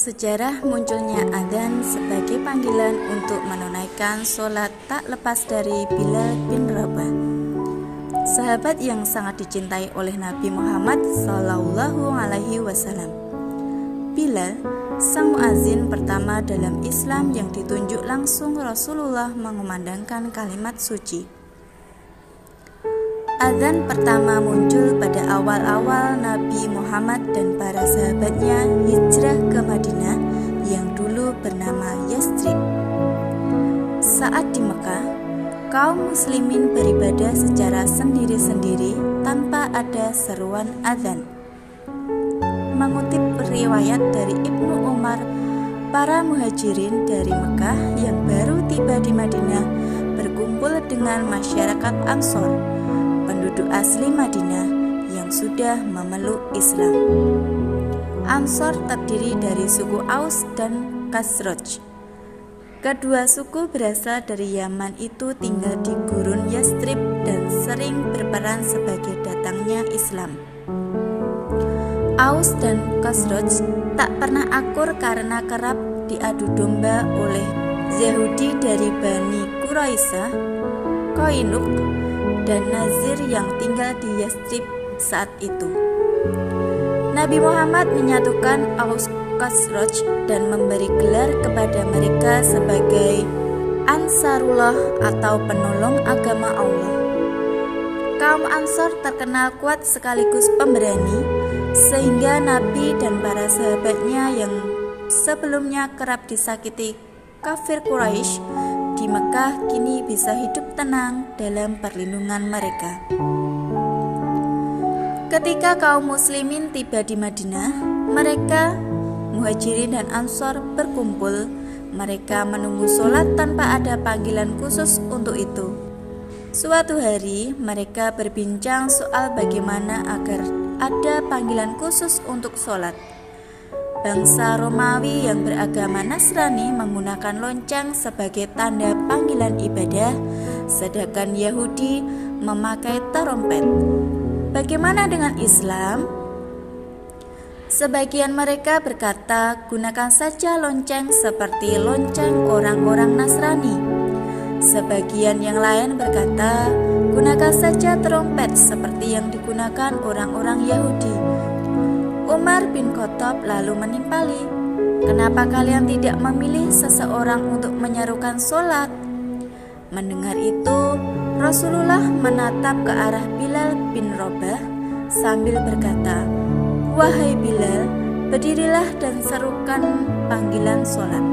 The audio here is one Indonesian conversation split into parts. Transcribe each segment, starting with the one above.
Sejarah munculnya adzan sebagai panggilan untuk menunaikan sholat tak lepas dari Bilal bin Rabah, sahabat yang sangat dicintai oleh Nabi Muhammad SAW. Bilal, sang muazin pertama dalam Islam yang ditunjuk langsung Rasulullah mengumandangkan kalimat suci. Adzan pertama muncul pada awal-awal Nabi Muhammad dan para sahabatnya hijrah ke Madinah yang dulu bernama Yathrib. Saat di Mekah, kaum muslimin beribadah secara sendiri-sendiri tanpa ada seruan adzan. Mengutip riwayat dari Ibnu Umar, para muhajirin dari Mekah yang baru tiba di Madinah berkumpul dengan masyarakat Ansor, penduduk asli Madinah yang sudah memeluk Islam. Ansor terdiri dari suku Aus dan Khazraj. Kedua suku berasal dari Yaman itu tinggal di gurun Yathrib dan sering berperan sebagai datangnya Islam. Aus dan Khazraj tak pernah akur karena kerap diadu domba oleh Yahudi dari Bani Quraisyah, Qainuk, dan Nazir yang tinggal di Yathrib saat itu. Nabi Muhammad menyatukan Aus Khazraj dan memberi gelar kepada mereka sebagai Ansarullah atau penolong agama Allah. Kaum Ansor terkenal kuat sekaligus pemberani, sehingga Nabi dan para sahabatnya yang sebelumnya kerap disakiti kafir Quraisy di Mekah kini bisa hidup tenang dalam perlindungan mereka. Ketika kaum muslimin tiba di Madinah, mereka muhajirin dan ansor berkumpul. Mereka menunggu sholat tanpa ada panggilan khusus untuk itu. Suatu hari mereka berbincang soal bagaimana agar ada panggilan khusus untuk sholat. Bangsa Romawi yang beragama Nasrani menggunakan lonceng sebagai tanda panggilan ibadah, sedangkan Yahudi memakai terompet. Bagaimana dengan Islam? Sebagian mereka berkata, gunakan saja lonceng seperti lonceng orang-orang Nasrani. Sebagian yang lain berkata, gunakan saja terompet seperti yang digunakan orang-orang Yahudi. Umar bin Khattab lalu menimpali, kenapa kalian tidak memilih seseorang untuk menyerukan sholat? Mendengar itu, Rasulullah menatap ke arah Bilal bin Rabah sambil berkata, wahai Bilal, berdirilah dan serukan panggilan sholat.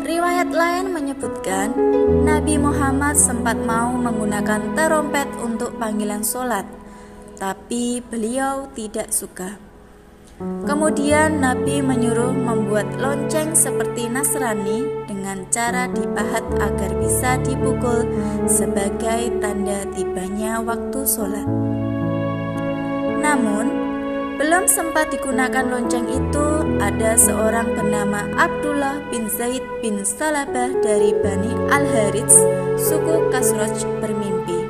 Riwayat lain menyebutkan, Nabi Muhammad sempat mau menggunakan terompet untuk panggilan sholat, tapi beliau tidak suka. Kemudian Nabi menyuruh membuat lonceng seperti Nasrani dengan cara dipahat agar bisa dipukul sebagai tanda tibanya waktu sholat. Namun, belum sempat digunakan lonceng itu, ada seorang bernama Abdullah bin Zaid bin Salabah dari Bani Al-Harits, suku Khazraj bermimpi.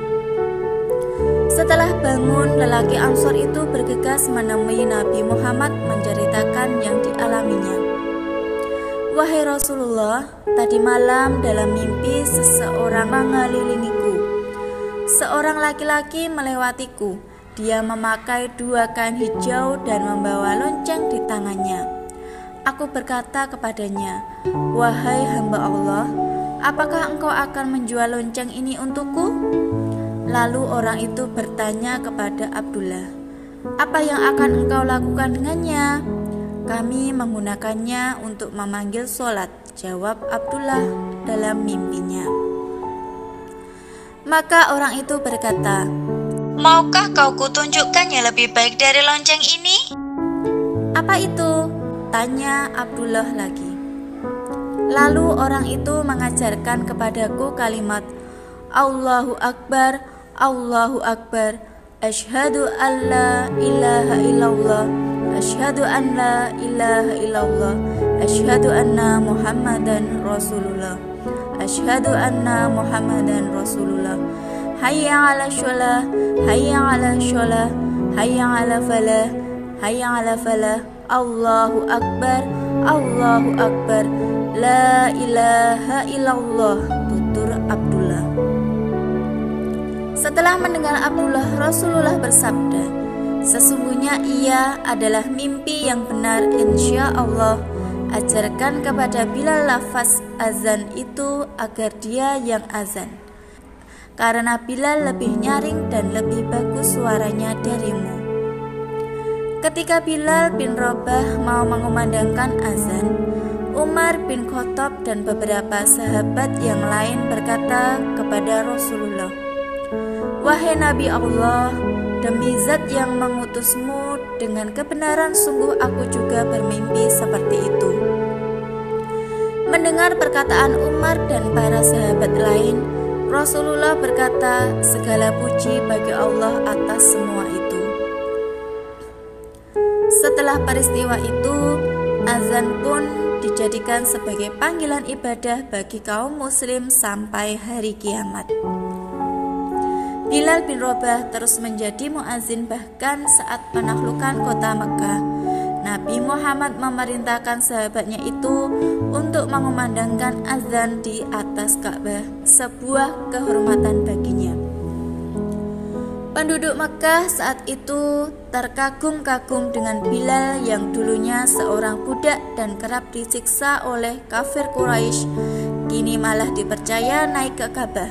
Setelah bangun, lelaki Ansor itu bergegas menemui Nabi Muhammad menceritakan yang dialaminya. Wahai Rasulullah, tadi malam dalam mimpi seseorang mengelilingiku. Seorang laki-laki melewatiku. Dia memakai 2 kain hijau dan membawa lonceng di tangannya. Aku berkata kepadanya, wahai hamba Allah, apakah engkau akan menjual lonceng ini untukku? Lalu orang itu bertanya kepada Abdullah, apa yang akan engkau lakukan dengannya? Kami menggunakannya untuk memanggil sholat, jawab Abdullah dalam mimpinya. Maka orang itu berkata, maukah kau kutunjukkan yang lebih baik dari lonceng ini? Apa itu? Tanya Abdullah lagi. Lalu orang itu mengajarkan kepadaku kalimat Allahu Akbar, Allahu Akbar, Asyhadu an la ilaha illallah, Asyhadu an la ilaha illallah, Asyhadu anna Muhammadan Rasulullah, Asyhadu anna Muhammadan Rasulullah. Hayya ala sholah, hayya ala sholah, hayya ala falah, hayya ala falah, Allahu Akbar, Allahu Akbar, la ilaha illallah, tutur Abdullah. Setelah mendengar Abdullah, Rasulullah bersabda, sesungguhnya ia adalah mimpi yang benar, insya Allah. Ajarkan kepada Bilal lafaz azan itu agar dia yang azan, karena Bilal lebih nyaring dan lebih bagus suaranya darimu. Ketika Bilal bin Rabah mau mengumandangkan azan, Umar bin Khattab dan beberapa sahabat yang lain berkata kepada Rasulullah, "Wahai Nabi Allah, demi zat yang mengutusmu dengan kebenaran, sungguh aku juga bermimpi seperti itu." Mendengar perkataan Umar dan para sahabat lain, Rasulullah berkata, segala puji bagi Allah atas semua itu. Setelah peristiwa itu, azan pun dijadikan sebagai panggilan ibadah bagi kaum muslim sampai hari kiamat. Bilal bin Rabah terus menjadi muazin bahkan saat penaklukan kota Mekah. Nabi Muhammad memerintahkan sahabatnya itu untuk mengumandangkan azan di atas Ka'bah, sebuah kehormatan baginya. Penduduk Mekah saat itu terkagum-kagum dengan Bilal yang dulunya seorang budak dan kerap disiksa oleh kafir Quraisy, kini malah dipercaya naik ke Ka'bah.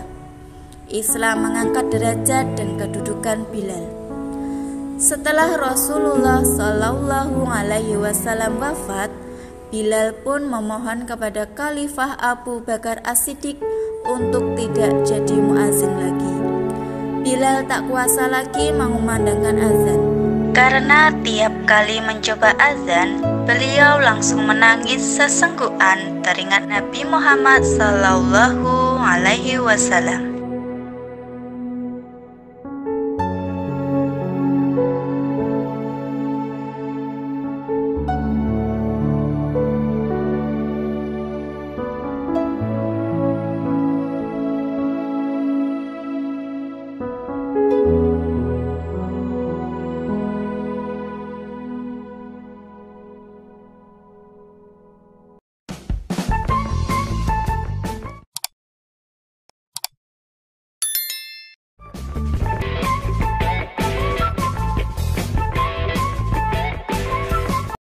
Islam mengangkat derajat dan kedudukan Bilal. Setelah Rasulullah Shallallahu Alaihi Wasallam wafat, Bilal pun memohon kepada Khalifah Abu Bakar As-Siddiq untuk tidak jadi muazin lagi. Bilal tak kuasa lagi mengumandangkan azan, karena tiap kali mencoba azan, beliau langsung menangis sesenggukan teringat Nabi Muhammad Shallallahu Alaihi Wasallam.